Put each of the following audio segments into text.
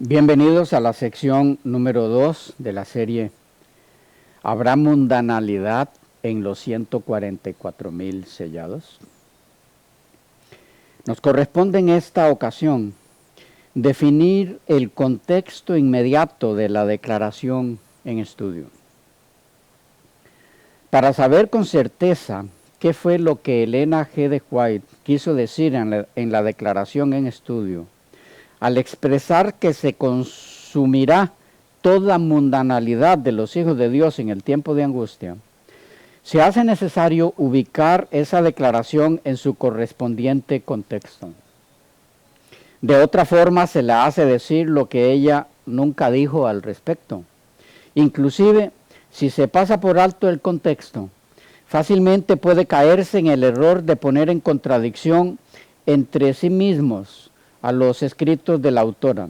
Bienvenidos a la sección número 2 de la serie ¿Habrá mundanalidad en los 144,000 sellados? Nos corresponde en esta ocasión definir el contexto inmediato de la declaración en estudio. Para saber con certeza qué fue lo que Elena G. de White quiso decir en la declaración en estudio, al expresar que se consumirá toda mundanalidad de los hijos de Dios en el tiempo de angustia, se hace necesario ubicar esa declaración en su correspondiente contexto. De otra forma se le hace decir lo que ella nunca dijo al respecto. Inclusive, si se pasa por alto el contexto, fácilmente puede caerse en el error de poner en contradicción entre sí mismos a los escritos de la autora.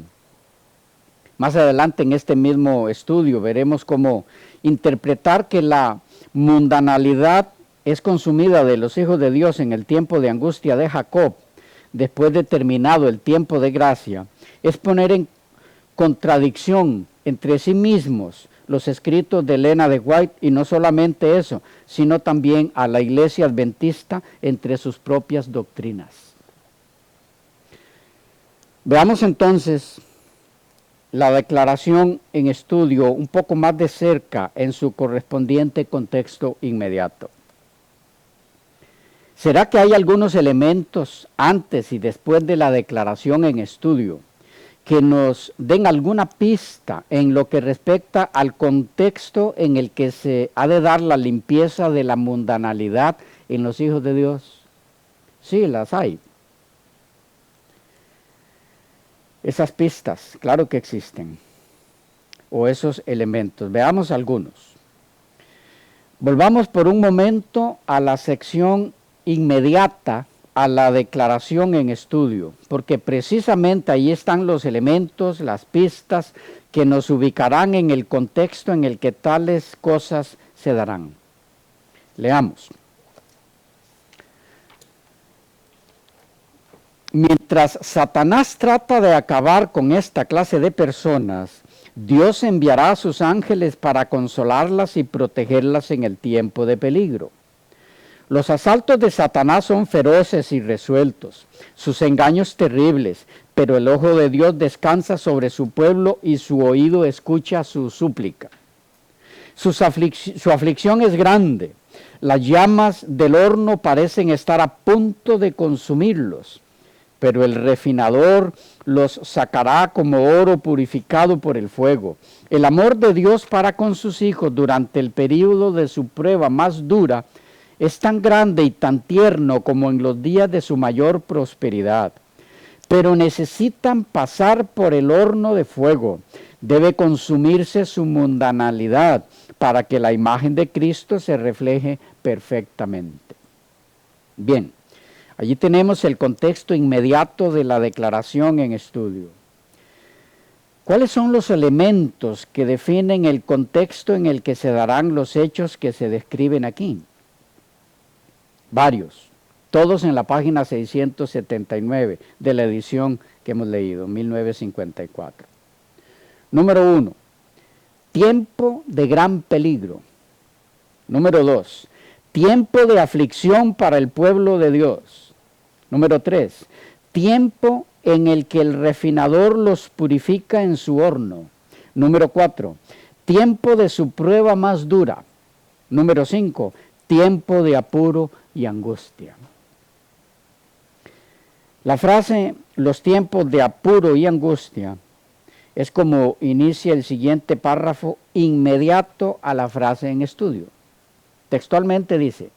Más adelante en este mismo estudio veremos cómo interpretar que la mundanalidad es consumida de los hijos de Dios en el tiempo de angustia de Jacob, después de terminado el tiempo de gracia, es poner en contradicción entre sí mismos los escritos de Elena de White, y no solamente eso, sino también a la iglesia adventista entre sus propias doctrinas. Veamos entonces la declaración en estudio un poco más de cerca en su correspondiente contexto inmediato. ¿Será que hay algunos elementos antes y después de la declaración en estudio que nos den alguna pista en lo que respecta al contexto en el que se ha de dar la limpieza de la mundanalidad en los hijos de Dios? Sí, las hay. Esas pistas, claro que existen, o esos elementos. Veamos algunos. Volvamos por un momento a la sección inmediata a la declaración en estudio, porque precisamente ahí están los elementos, las pistas que nos ubicarán en el contexto en el que tales cosas se darán. Leamos. Mientras Satanás trata de acabar con esta clase de personas, Dios enviará a sus ángeles para consolarlas y protegerlas en el tiempo de peligro. Los asaltos de Satanás son feroces y resueltos, sus engaños terribles, pero el ojo de Dios descansa sobre su pueblo y su oído escucha su súplica. Su aflicción es grande, las llamas del horno parecen estar a punto de consumirlos, pero el refinador los sacará como oro purificado por el fuego. El amor de Dios para con sus hijos durante el período de su prueba más dura es tan grande y tan tierno como en los días de su mayor prosperidad. Pero necesitan pasar por el horno de fuego. Debe consumirse su mundanalidad para que la imagen de Cristo se refleje perfectamente. Bien. Allí tenemos el contexto inmediato de la declaración en estudio. ¿Cuáles son los elementos que definen el contexto en el que se darán los hechos que se describen aquí? Varios, todos en la página 679 de la edición que hemos leído, 1954. Número 1, tiempo de gran peligro. Número 2, tiempo de aflicción para el pueblo de Dios. Número 3, tiempo en el que el refinador los purifica en su horno. Número 4, tiempo de su prueba más dura. Número 5, tiempo de apuro y angustia. La frase, los tiempos de apuro y angustia, es como inicia el siguiente párrafo inmediato a la frase en estudio. Textualmente dice: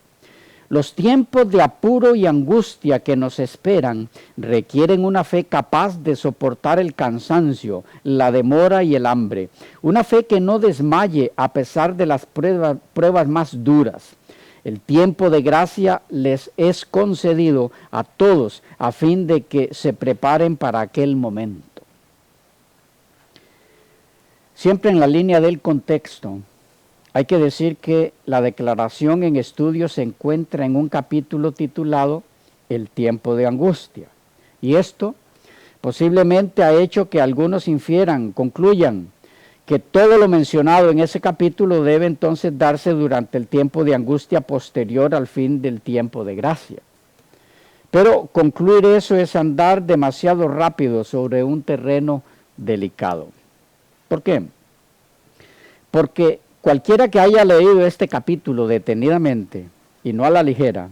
los tiempos de apuro y angustia que nos esperan requieren una fe capaz de soportar el cansancio, la demora y el hambre. Una fe que no desmaye a pesar de las pruebas más duras. El tiempo de gracia les es concedido a todos a fin de que se preparen para aquel momento. Siempre en la línea del contexto, hay que decir que la declaración en estudio se encuentra en un capítulo titulado El tiempo de angustia. Y esto posiblemente ha hecho que algunos concluyan que todo lo mencionado en ese capítulo debe entonces darse durante el tiempo de angustia posterior al fin del tiempo de gracia. Pero concluir eso es andar demasiado rápido sobre un terreno delicado. ¿Por qué? Porque cualquiera que haya leído este capítulo detenidamente y no a la ligera,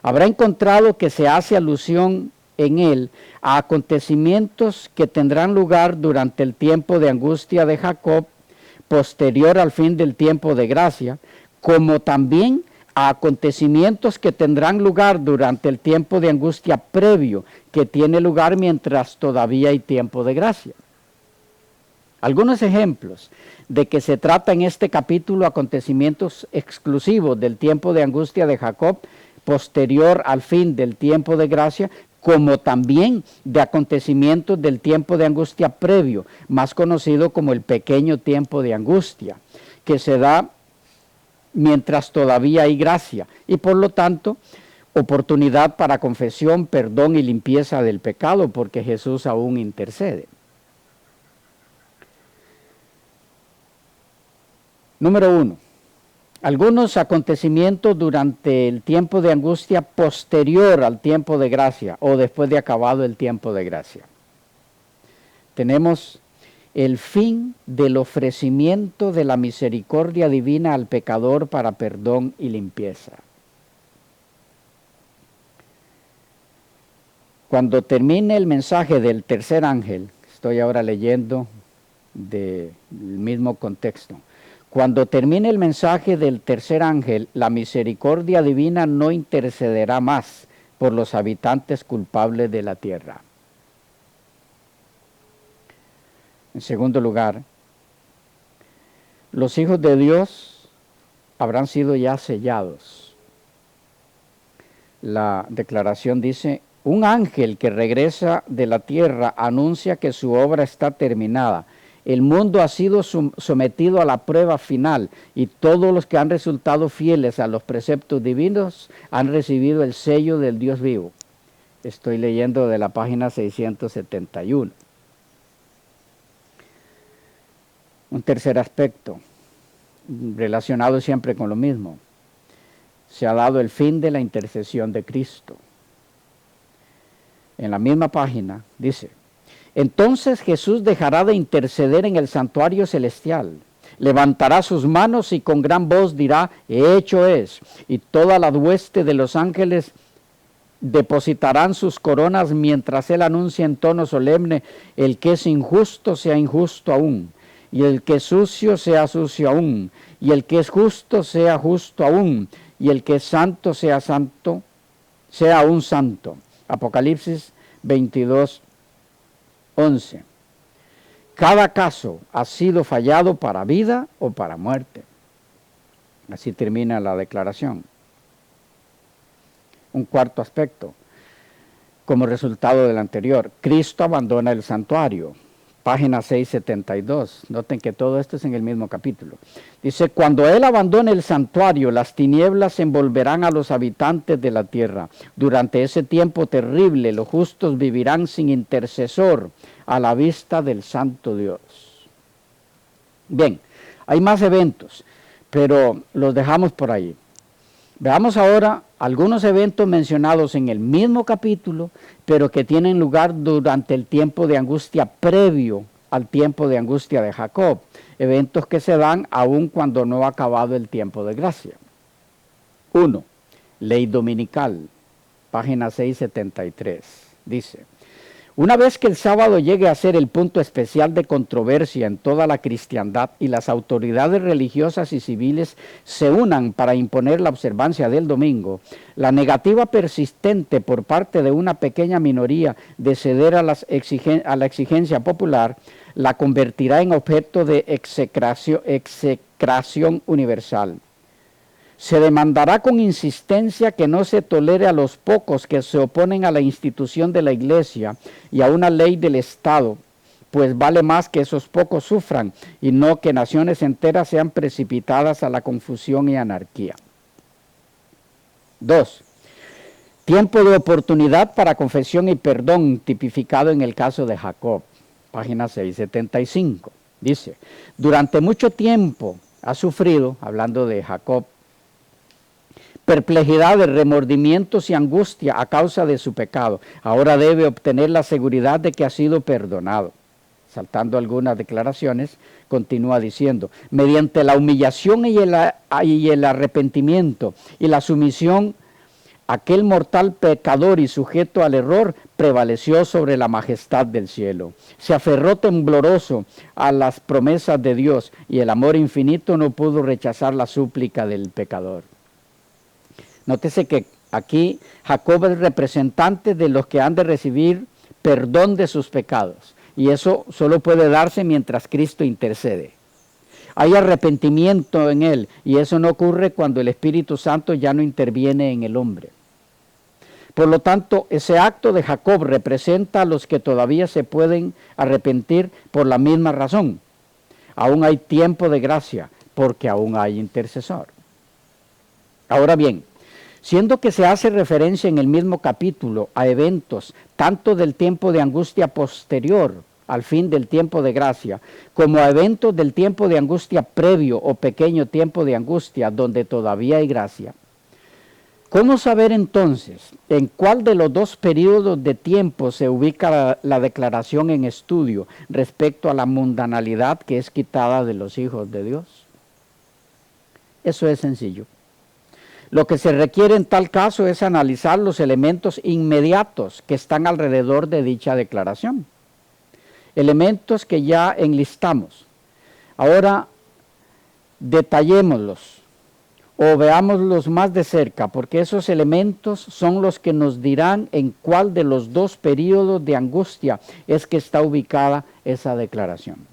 habrá encontrado que se hace alusión en él a acontecimientos que tendrán lugar durante el tiempo de angustia de Jacob, posterior al fin del tiempo de gracia, como también a acontecimientos que tendrán lugar durante el tiempo de angustia previo, que tiene lugar mientras todavía hay tiempo de gracia. Algunos ejemplos de que se trata en este capítulo acontecimientos exclusivos del tiempo de angustia de Jacob, posterior al fin del tiempo de gracia, como también de acontecimientos del tiempo de angustia previo, más conocido como el pequeño tiempo de angustia, que se da mientras todavía hay gracia y por lo tanto oportunidad para confesión, perdón y limpieza del pecado, porque Jesús aún intercede. Número 1. Algunos acontecimientos durante el tiempo de angustia posterior al tiempo de gracia o después de acabado el tiempo de gracia. Tenemos el fin del ofrecimiento de la misericordia divina al pecador para perdón y limpieza. Cuando termine el mensaje del tercer ángel, estoy ahora leyendo del mismo contexto. Cuando termine el mensaje del tercer ángel, la misericordia divina no intercederá más por los habitantes culpables de la tierra. En segundo lugar, los hijos de Dios habrán sido ya sellados. La declaración dice: un ángel que regresa de la tierra anuncia que su obra está terminada. El mundo ha sido sometido a la prueba final y todos los que han resultado fieles a los preceptos divinos han recibido el sello del Dios vivo. Estoy leyendo de la página 671. Un tercer aspecto, relacionado siempre con lo mismo. Se ha dado el fin de la intercesión de Cristo. En la misma página dice: entonces Jesús dejará de interceder en el santuario celestial, levantará sus manos y con gran voz dirá: hecho es, y toda la hueste de los ángeles depositarán sus coronas mientras él anuncia en tono solemne: el que es injusto sea injusto aún, y el que es sucio sea sucio aún, y el que es justo sea justo aún, y el que es santo sea santo, sea aún santo. Apocalipsis 22:11. Cada caso ha sido fallado para vida o para muerte. Así termina la declaración. Un cuarto aspecto, como resultado del anterior, Cristo abandona el santuario. Página 672. Noten que todo esto es en el mismo capítulo. Dice: cuando Él abandone el santuario, las tinieblas envolverán a los habitantes de la tierra. Durante ese tiempo terrible, los justos vivirán sin intercesor a la vista del Santo Dios. Bien, hay más eventos, pero los dejamos por ahí. Veamos ahora algunos eventos mencionados en el mismo capítulo, pero que tienen lugar durante el tiempo de angustia previo al tiempo de angustia de Jacob. Eventos que se dan aun cuando no ha acabado el tiempo de gracia. 1. Ley dominical, página 673. Dice: una vez que el sábado llegue a ser el punto especial de controversia en toda la cristiandad y las autoridades religiosas y civiles se unan para imponer la observancia del domingo, la negativa persistente por parte de una pequeña minoría de ceder a la exigencia popular la convertirá en objeto de execración universal. Se demandará con insistencia que no se tolere a los pocos que se oponen a la institución de la Iglesia y a una ley del Estado, pues vale más que esos pocos sufran y no que naciones enteras sean precipitadas a la confusión y anarquía. 2. Tiempo de oportunidad para confesión y perdón, tipificado en el caso de Jacob, página 675. Dice, durante mucho tiempo ha sufrido, hablando de Jacob, perplejidades, remordimientos y angustia a causa de su pecado. Ahora debe obtener la seguridad de que ha sido perdonado. Saltando algunas declaraciones, continúa diciendo, mediante la humillación y el arrepentimiento y la sumisión, aquel mortal pecador y sujeto al error prevaleció sobre la majestad del cielo. Se aferró tembloroso a las promesas de Dios y el amor infinito no pudo rechazar la súplica del pecador. Nótese que aquí Jacob es representante de los que han de recibir perdón de sus pecados. Y eso solo puede darse mientras Cristo intercede. Hay arrepentimiento en él y eso no ocurre cuando el Espíritu Santo ya no interviene en el hombre. Por lo tanto, ese acto de Jacob representa a los que todavía se pueden arrepentir por la misma razón. Aún hay tiempo de gracia porque aún hay intercesor. Ahora bien, siendo que se hace referencia en el mismo capítulo a eventos tanto del tiempo de angustia posterior al fin del tiempo de gracia, como a eventos del tiempo de angustia previo o pequeño tiempo de angustia donde todavía hay gracia, ¿cómo saber entonces en cuál de los dos periodos de tiempo se ubica la declaración en estudio respecto a la mundanalidad que es quitada de los hijos de Dios? Eso es sencillo. Lo que se requiere en tal caso es analizar los elementos inmediatos que están alrededor de dicha declaración. Elementos que ya enlistamos. Ahora detallémoslos o veámoslos más de cerca, porque esos elementos son los que nos dirán en cuál de los dos periodos de angustia es que está ubicada esa declaración.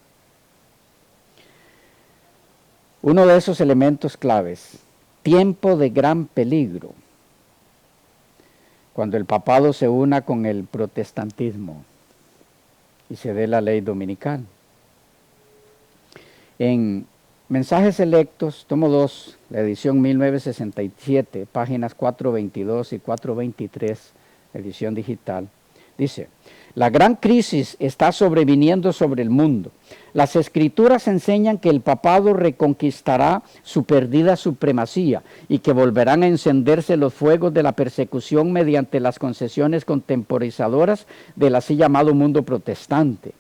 Uno de esos elementos claves, tiempo de gran peligro, cuando el papado se una con el protestantismo y se dé la ley dominical. En Mensajes Selectos, tomo 2, la edición 1967, páginas 422 y 423, edición digital, dice, la gran crisis está sobreviniendo sobre el mundo. Las escrituras enseñan que el papado reconquistará su perdida supremacía y que volverán a encenderse los fuegos de la persecución mediante las concesiones contemporizadoras del así llamado mundo protestante.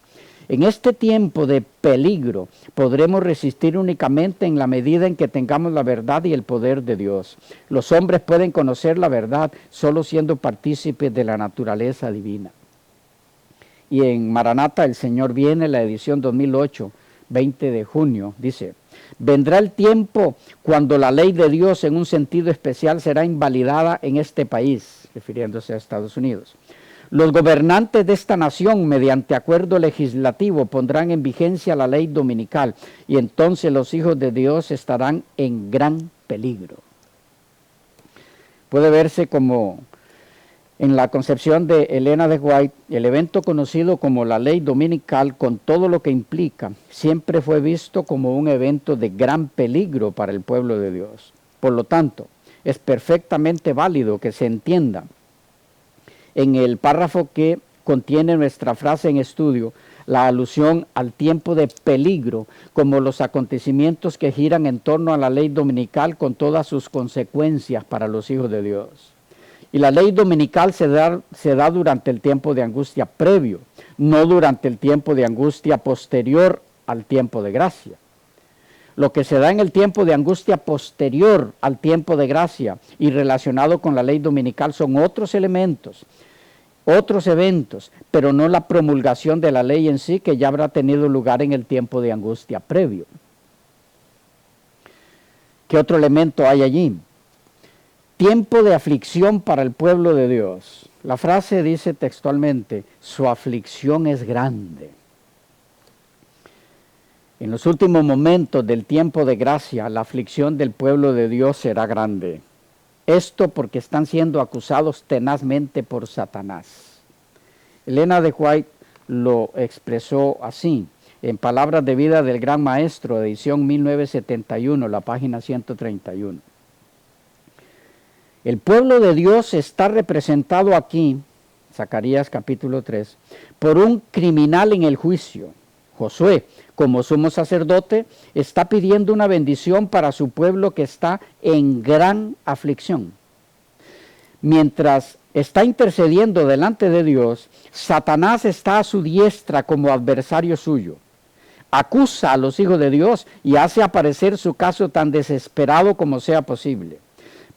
En este tiempo de peligro podremos resistir únicamente en la medida en que tengamos la verdad y el poder de Dios. Los hombres pueden conocer la verdad solo siendo partícipes de la naturaleza divina. Y en Maranata, el Señor viene, la edición 2008, 20 de junio, dice, vendrá el tiempo cuando la ley de Dios en un sentido especial será invalidada en este país, refiriéndose a Estados Unidos. Los gobernantes de esta nación, mediante acuerdo legislativo, pondrán en vigencia la ley dominical y entonces los hijos de Dios estarán en gran peligro. Puede verse como en la concepción de Elena de White, el evento conocido como la ley dominical, con todo lo que implica, siempre fue visto como un evento de gran peligro para el pueblo de Dios. Por lo tanto, es perfectamente válido que se entienda en el párrafo que contiene nuestra frase en estudio, la alusión al tiempo de peligro, como los acontecimientos que giran en torno a la ley dominical con todas sus consecuencias para los hijos de Dios. Y la ley dominical se da durante el tiempo de angustia previo, no durante el tiempo de angustia posterior al tiempo de gracia. Lo que se da en el tiempo de angustia posterior al tiempo de gracia y relacionado con la ley dominical son otros elementos, otros eventos, pero no la promulgación de la ley en sí, que ya habrá tenido lugar en el tiempo de angustia previo. ¿Qué otro elemento hay allí? Tiempo de aflicción para el pueblo de Dios. La frase dice textualmente, su aflicción es grande. En los últimos momentos del tiempo de gracia, la aflicción del pueblo de Dios será grande. Esto porque están siendo acusados tenazmente por Satanás. Elena de White lo expresó así, en Palabras de Vida del Gran Maestro, edición 1971, la página 131. El pueblo de Dios está representado aquí, Zacarías capítulo 3, por un criminal en el juicio. Josué, como sumo sacerdote, está pidiendo una bendición para su pueblo que está en gran aflicción. Mientras está intercediendo delante de Dios, Satanás está a su diestra como adversario suyo. Acusa a los hijos de Dios y hace aparecer su caso tan desesperado como sea posible.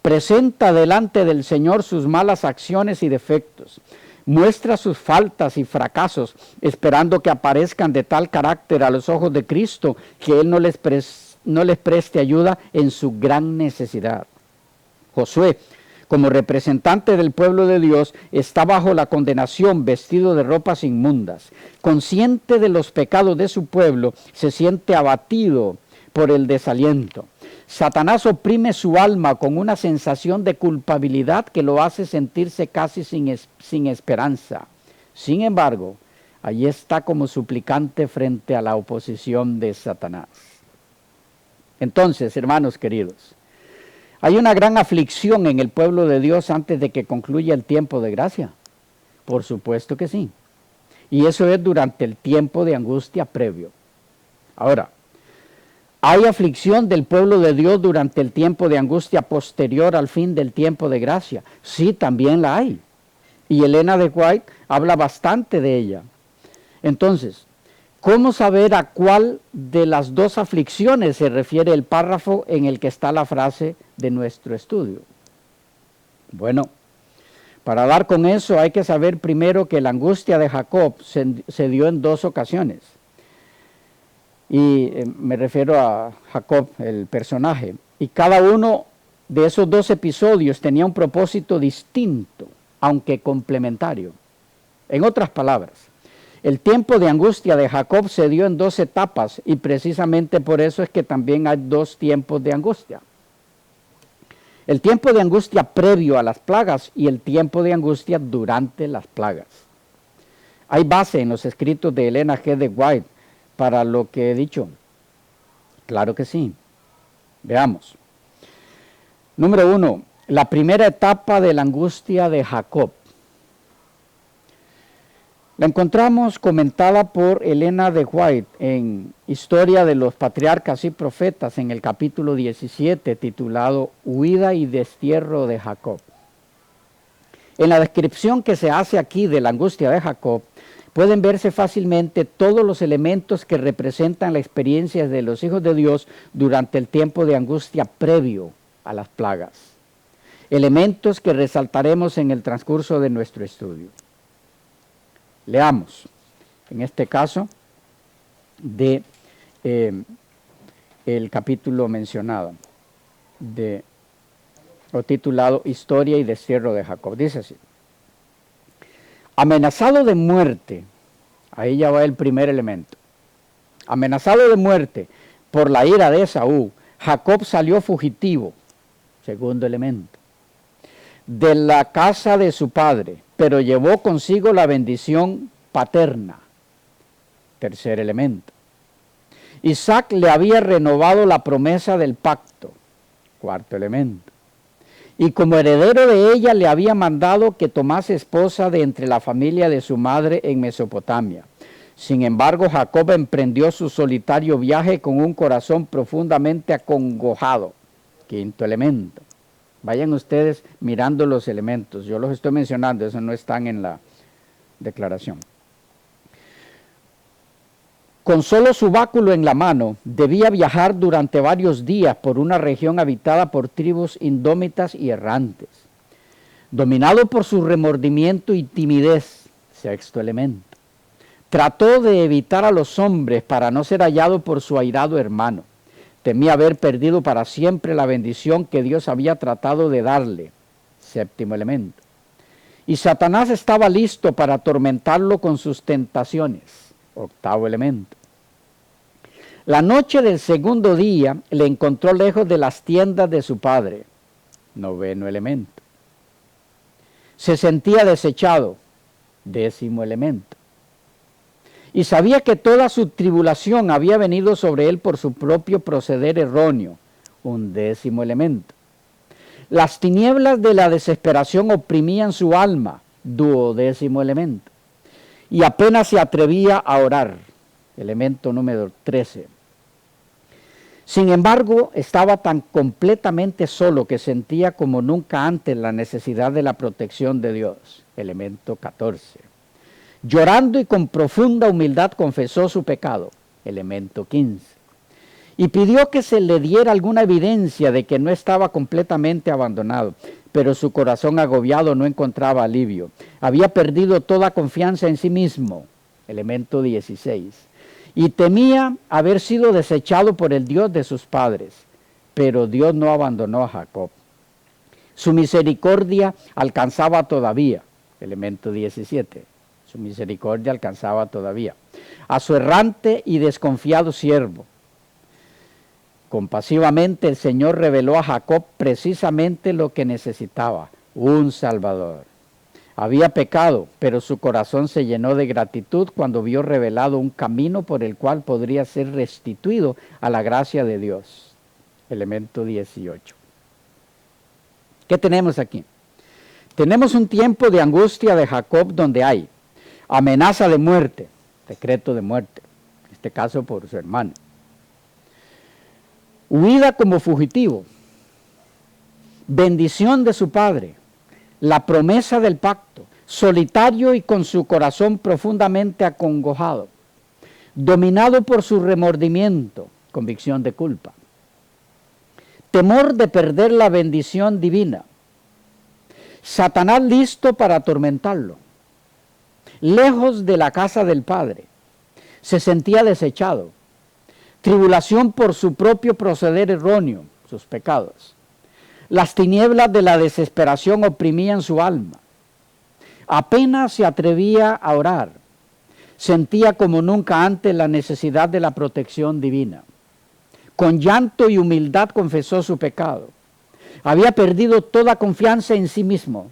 Presenta delante del Señor sus malas acciones y defectos. Muestra sus faltas y fracasos, esperando que aparezcan de tal carácter a los ojos de Cristo que Él no les preste ayuda en su gran necesidad. Josué, como representante del pueblo de Dios, está bajo la condenación, vestido de ropas inmundas. Consciente de los pecados de su pueblo, se siente abatido por el desaliento. Satanás oprime su alma con una sensación de culpabilidad que lo hace sentirse casi sin esperanza. Sin embargo, allí está como suplicante frente a la oposición de Satanás. Entonces, hermanos queridos, ¿hay una gran aflicción en el pueblo de Dios antes de que concluya el tiempo de gracia? Por supuesto que sí. Y eso es durante el tiempo de angustia previo. Ahora, ¿hay aflicción del pueblo de Dios durante el tiempo de angustia posterior al fin del tiempo de gracia? Sí, también la hay. Y Elena de White habla bastante de ella. Entonces, ¿cómo saber a cuál de las dos aflicciones se refiere el párrafo en el que está la frase de nuestro estudio? Bueno, para dar con eso hay que saber primero que la angustia de Jacob se dio en dos ocasiones. Y me refiero a Jacob, el personaje. Y cada uno de esos dos episodios tenía un propósito distinto, aunque complementario. En otras palabras, el tiempo de angustia de Jacob se dio en dos etapas y precisamente por eso es que también hay dos tiempos de angustia. El tiempo de angustia previo a las plagas y el tiempo de angustia durante las plagas. Hay base en los escritos de Elena G. de White para lo que he dicho. Claro que sí. Veamos. Número 1. La primera etapa de la angustia de Jacob. La encontramos comentada por Elena de White en Historia de los Patriarcas y Profetas en el capítulo 17 titulado Huida y destierro de Jacob. En la descripción que se hace aquí de la angustia de Jacob, pueden verse fácilmente todos los elementos que representan la experiencia de los hijos de Dios durante el tiempo de angustia previo a las plagas. Elementos que resaltaremos en el transcurso de nuestro estudio. Leamos, en este caso, de el capítulo mencionado, o titulado Historia y destierro de Jacob. Dice así. Amenazado de muerte, ahí ya va el primer elemento. Amenazado de muerte por la ira de Esaú, Jacob salió fugitivo, segundo elemento, de la casa de su padre, pero llevó consigo la bendición paterna, tercer elemento. Isaac le había renovado la promesa del pacto, cuarto elemento. Y como heredero de ella le había mandado que tomase esposa de entre la familia de su madre en Mesopotamia. Sin embargo, Jacob emprendió su solitario viaje con un corazón profundamente acongojado. Quinto elemento. Vayan ustedes mirando los elementos. Yo los estoy mencionando, esos no están en la declaración. Con solo su báculo en la mano, debía viajar durante varios días por una región habitada por tribus indómitas y errantes. Dominado por su remordimiento y timidez, sexto elemento, trató de evitar a los hombres para no ser hallado por su airado hermano. Temía haber perdido para siempre la bendición que Dios había tratado de darle, séptimo elemento. Y Satanás estaba listo para atormentarlo con sus tentaciones, octavo elemento. La noche del segundo día le encontró lejos de las tiendas de su padre, noveno elemento. Se sentía desechado, décimo elemento. Y sabía que toda su tribulación había venido sobre él por su propio proceder erróneo, undécimo elemento. Las tinieblas de la desesperación oprimían su alma, 12º elemento, y apenas se atrevía a orar, elemento número 13. Sin embargo, estaba tan completamente solo que sentía como nunca antes la necesidad de la protección de Dios, elemento 14. Llorando y con profunda humildad confesó su pecado, elemento 15. Y pidió que se le diera alguna evidencia de que no estaba completamente abandonado, pero su corazón agobiado no encontraba alivio. Había perdido toda confianza en sí mismo, elemento 16. Y temía haber sido desechado por el Dios de sus padres, pero Dios no abandonó a Jacob. Su misericordia alcanzaba todavía, elemento 17. Su misericordia alcanzaba todavía a su errante y desconfiado siervo. Compasivamente el Señor reveló a Jacob precisamente lo que necesitaba, un Salvador. Había pecado, pero su corazón se llenó de gratitud cuando vio revelado un camino por el cual podría ser restituido a la gracia de Dios. Elemento 18. ¿Qué tenemos aquí? Tenemos un tiempo de angustia de Jacob donde hay amenaza de muerte, decreto de muerte, en este caso por su hermano. Huida como fugitivo, bendición de su padre, la promesa del pacto, solitario y con su corazón profundamente acongojado, dominado por su remordimiento, convicción de culpa, temor de perder la bendición divina, Satanás listo para atormentarlo, lejos de la casa del Padre, se sentía desechado, tribulación por su propio proceder erróneo, sus pecados. Las tinieblas de la desesperación oprimían su alma. Apenas se atrevía a orar. Sentía como nunca antes la necesidad de la protección divina. Con llanto y humildad confesó su pecado. Había perdido toda confianza en sí mismo.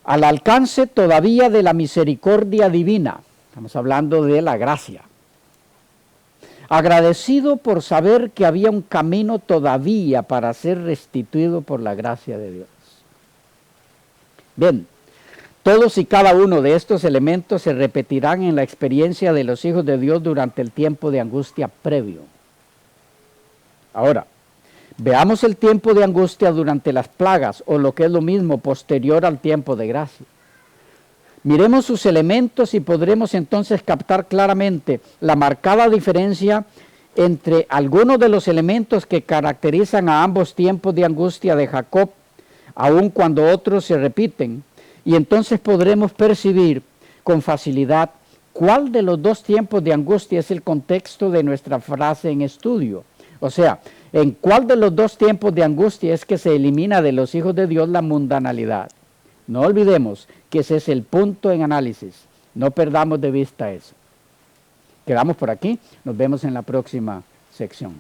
Al alcance todavía de la misericordia divina, estamos hablando de la gracia, agradecido por saber que había un camino todavía para ser restituido por la gracia de Dios. Bien, todos y cada uno de estos elementos se repetirán en la experiencia de los hijos de Dios durante el tiempo de angustia previo. Ahora, veamos el tiempo de angustia durante las plagas, o lo que es lo mismo, posterior al tiempo de gracia. Miremos sus elementos y podremos entonces captar claramente la marcada diferencia entre algunos de los elementos que caracterizan a ambos tiempos de angustia de Jacob, aun cuando otros se repiten, y entonces podremos percibir con facilidad cuál de los dos tiempos de angustia es el contexto de nuestra frase en estudio. O sea, en cuál de los dos tiempos de angustia es que se elimina de los hijos de Dios la mundanalidad. No olvidemos que ese es el punto en análisis. No perdamos de vista eso. Quedamos por aquí. Nos vemos en la próxima sección.